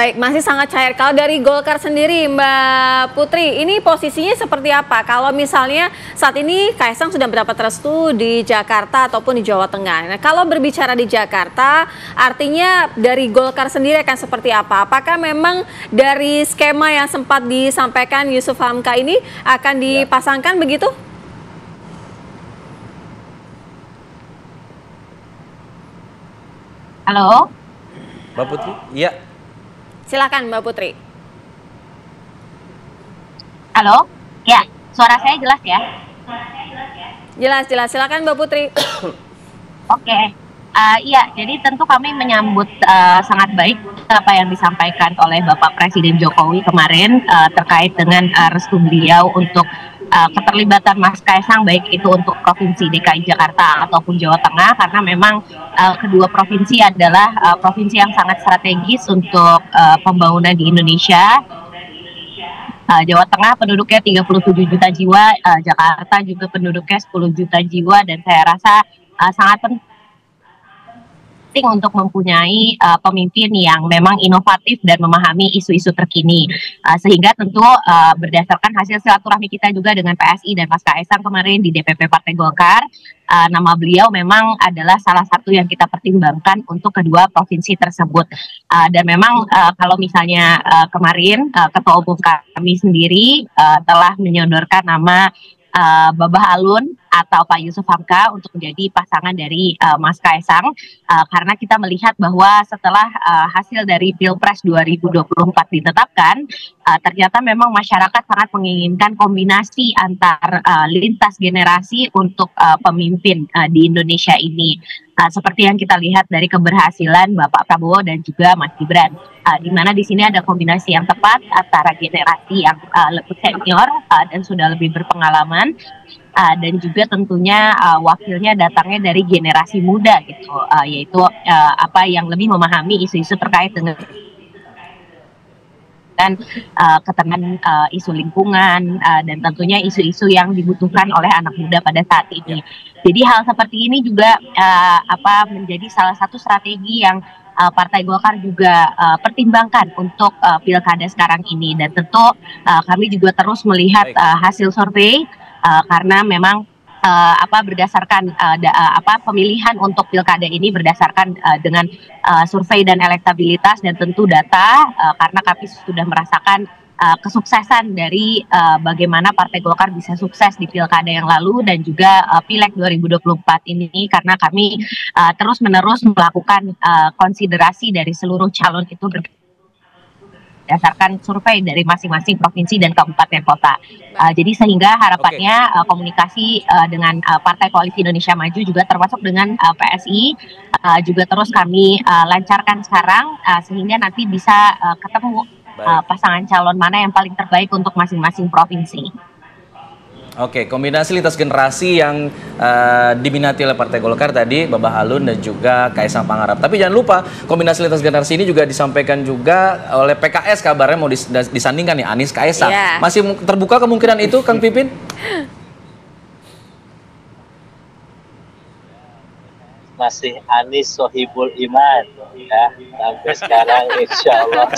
Baik, masih sangat cair. Kalau dari Golkar sendiri, Mbak Putri, ini posisinya seperti apa? Kalau misalnya saat ini Kaisang sudah mendapat restu di Jakarta ataupun di Jawa Tengah. Nah, kalau berbicara di Jakarta, artinya dari Golkar sendiri akan seperti apa? Apakah memang dari skema yang sempat disampaikan Yusuf Hamka ini akan dipasangkan begitu? Halo, Mbak Putri? Iya. Silakan Mbak Putri. halo, ya, suara saya jelas ya? Jelas, jelas. Silakan Mbak Putri. Oke, iya, jadi tentu kami menyambut sangat baik apa yang disampaikan oleh Bapak Presiden Jokowi kemarin terkait dengan restu beliau untuk keterlibatan Mas Kaisang, baik itu untuk Provinsi DKI Jakarta ataupun Jawa Tengah, karena memang kedua provinsi adalah provinsi yang sangat strategis untuk pembangunan di Indonesia. Jawa Tengah penduduknya 37 juta jiwa, Jakarta juga penduduknya 10 juta jiwa, dan saya rasa sangat penting untuk mempunyai pemimpin yang memang inovatif dan memahami isu-isu terkini, sehingga tentu berdasarkan hasil silaturahmi kita juga dengan PSI dan Mas Kaisang kemarin di DPP Partai Golkar, nama beliau memang adalah salah satu yang kita pertimbangkan untuk kedua provinsi tersebut. Dan memang kalau misalnya kemarin Ketua Umum kami sendiri telah menyodorkan nama Babah Alun atau Pak Yusuf Hamka untuk menjadi pasangan dari Mas Kaisang, karena kita melihat bahwa setelah hasil dari Pilpres 2024 ditetapkan, ternyata memang masyarakat sangat menginginkan kombinasi antar lintas generasi untuk pemimpin di Indonesia ini. Seperti yang kita lihat dari keberhasilan Bapak Prabowo dan juga Mas Gibran, di mana di sini ada kombinasi yang tepat antara generasi yang lebih senior dan sudah lebih berpengalaman, dan juga tentunya wakilnya datangnya dari generasi muda gitu, yaitu apa yang lebih memahami isu-isu terkait dengan ketegangan isu lingkungan dan tentunya isu-isu yang dibutuhkan oleh anak muda pada saat ini. Jadi hal seperti ini juga menjadi salah satu strategi yang Partai Golkar juga pertimbangkan untuk pilkada sekarang ini, dan tentu kami juga terus melihat hasil survei, karena memang berdasarkan pemilihan untuk pilkada ini berdasarkan dengan survei dan elektabilitas dan tentu data, karena kami sudah merasakan kesuksesan dari bagaimana Partai Golkar bisa sukses di pilkada yang lalu dan juga Pileg 2024 ini, karena kami terus-menerus melakukan konsiderasi dari seluruh calon itu berdasarkan survei dari masing-masing provinsi dan kabupaten kota. Jadi sehingga harapannya komunikasi dengan Partai Koalisi Indonesia Maju juga termasuk dengan PSI juga terus kami lancarkan sekarang, sehingga nanti bisa ketemu pasangan calon mana yang paling terbaik untuk masing-masing provinsi. Oke, kombinasi lintas generasi yang diminati oleh Partai Golkar tadi, Babah Alun dan juga Kaisang Pangarep. Tapi jangan lupa, kombinasi lintas generasi ini juga disampaikan juga oleh PKS, kabarnya mau disandingkan nih, Anies Kaisang. Yeah. Masih terbuka kemungkinan itu, Kang Pipin? Masih Anies Sohibul Iman, ya, sampai sekarang insya Allah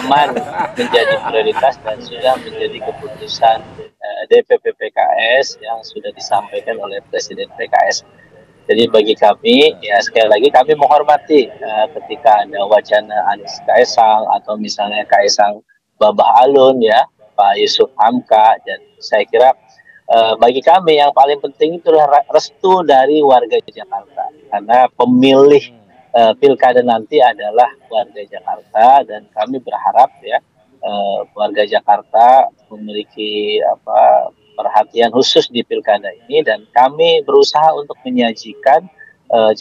aman menjadi prioritas dan sudah menjadi keputusan DPP PKS yang sudah disampaikan oleh Presiden PKS. Jadi bagi kami, ya sekali lagi kami menghormati ketika ada wacana Anies Kaisang atau misalnya Kaisang Babah Alun, ya, Pak Yusuf Hamka, dan saya kira bagi kami yang paling penting itu adalah restu dari warga Jakarta, karena pemilih pilkada nanti adalah warga Jakarta, dan kami berharap ya warga Jakarta memiliki perhatian khusus di pilkada ini, dan kami berusaha untuk menyajikan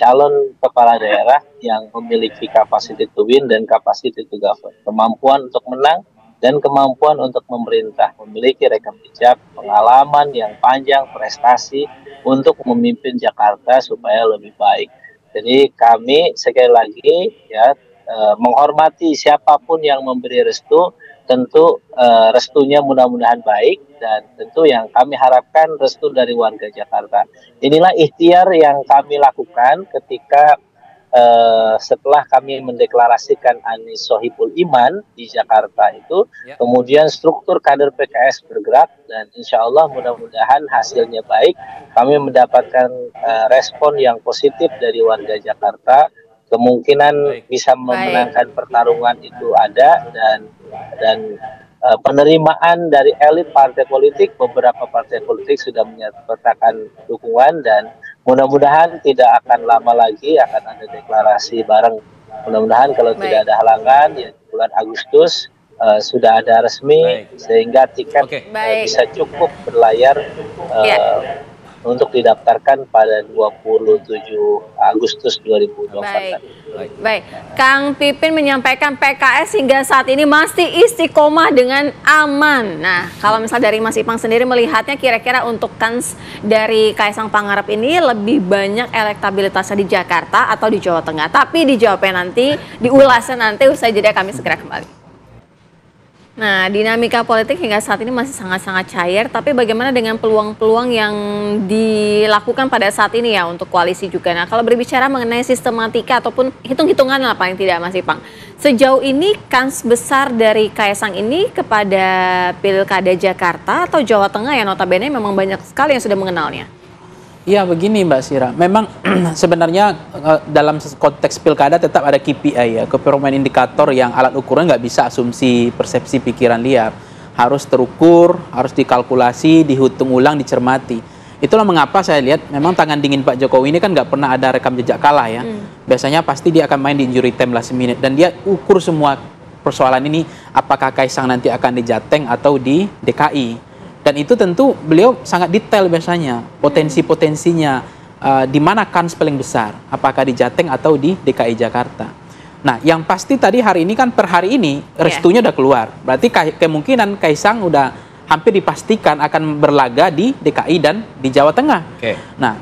calon kepala daerah yang memiliki capacity to win dan capacity to govern, kemampuan untuk menang dan kemampuan untuk memerintah, memiliki rekam jejak, pengalaman yang panjang, prestasi untuk memimpin Jakarta supaya lebih baik. Jadi kami sekali lagi ya menghormati siapapun yang memberi restu, tentu restunya mudah-mudahan baik, dan tentu yang kami harapkan restu dari warga Jakarta. Inilah ikhtiar yang kami lakukan ketika setelah kami mendeklarasikan Anies Sohibul Iman di Jakarta itu, kemudian struktur kader PKS bergerak dan insya Allah mudah-mudahan hasilnya baik. Kami mendapatkan respon yang positif dari warga Jakarta. Kemungkinan bisa memenangkan pertarungan itu ada dan penerimaan dari elit partai politik, beberapa partai politik sudah menyatakan dukungan dan mudah-mudahan tidak akan lama lagi akan ada deklarasi bareng. Mudah-mudahan kalau tidak ada halangan ya bulan Agustus sudah ada resmi sehingga tiket bisa cukup berlayar untuk didaftarkan pada 27 Agustus 2024. Baik, Kang Pipin menyampaikan PKS hingga saat ini masih istiqomah dengan aman. Nah, kalau misal dari Mas Ipang sendiri melihatnya kira-kira untuk kans dari Kaisang Pangarep ini lebih banyak elektabilitasnya di Jakarta atau di Jawa Tengah? Tapi dijawabnya nanti, diulasnya nanti usai jeda, kami segera kembali. Nah, dinamika politik hingga saat ini masih sangat-sangat cair, tapi bagaimana dengan peluang-peluang yang dilakukan pada saat ini ya untuk koalisi juga. Nah, kalau berbicara mengenai sistematika ataupun hitung-hitungan lah paling tidak Mas Ipang, sejauh ini kans besar dari Kaisang ini kepada Pilkada Jakarta atau Jawa Tengah ya notabene memang banyak sekali yang sudah mengenalnya. Ya begini Mbak Sira, memang sebenarnya dalam konteks pilkada tetap ada KPI ya, keperforman indikator yang alat ukurnya nggak bisa asumsi persepsi pikiran liar. Harus terukur, harus dikalkulasi, dihitung ulang, dicermati. Itulah mengapa saya lihat memang tangan dingin Pak Jokowi ini kan nggak pernah ada rekam jejak kalah ya. Biasanya pasti dia akan main di injury time last minute dan dia ukur semua persoalan ini apakah Kaisang nanti akan di Jateng atau di DKI. Dan itu tentu beliau sangat detail biasanya, potensi-potensinya, di mana kans paling besar, apakah di Jateng atau di DKI Jakarta. Nah, yang pasti tadi hari ini kan per hari ini restunya udah keluar, berarti kemungkinan Kaisang udah hampir dipastikan akan berlaga di DKI dan di Jawa Tengah. Nah,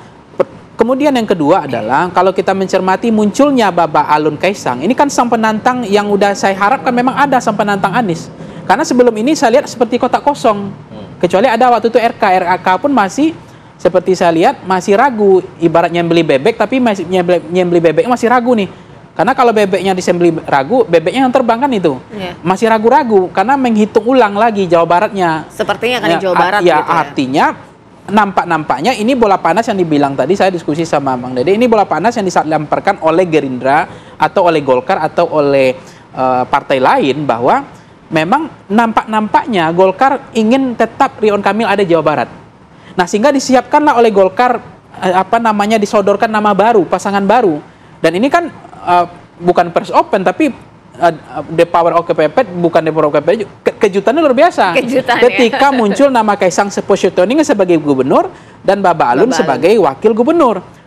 kemudian yang kedua adalah kalau kita mencermati munculnya Bapak Alun Kaisang, ini kan sang penantang yang udah saya harapkan memang ada sang penantang Anies. Karena sebelum ini saya lihat seperti kotak kosong. Kecuali ada waktu itu RK pun masih seperti saya lihat masih ragu, ibaratnya beli bebek tapi masih beli bebeknya masih ragu nih. Karena kalau bebeknya disembeli ragu, bebeknya yang terbang kan itu. Masih ragu-ragu karena menghitung ulang lagi Jawa Baratnya. Sepertinya kan di Jawa Barat ya, gitu ya. artinya nampaknya ini bola panas yang dibilang tadi saya diskusi sama Bang Dede, ini bola panas yang dilemparkan oleh Gerindra atau oleh Golkar atau oleh partai lain bahwa memang nampaknya Golkar ingin tetap Ridwan Kamil ada di Jawa Barat. Nah, sehingga disiapkanlah oleh Golkar disodorkan nama baru, pasangan baru. Dan ini kan bukan press open tapi the power of KPP bukan the power of KPP, kejutannya luar biasa. Ketika muncul nama Kaisang Sepositioning sebagai gubernur dan Bapak Alun sebagai wakil gubernur.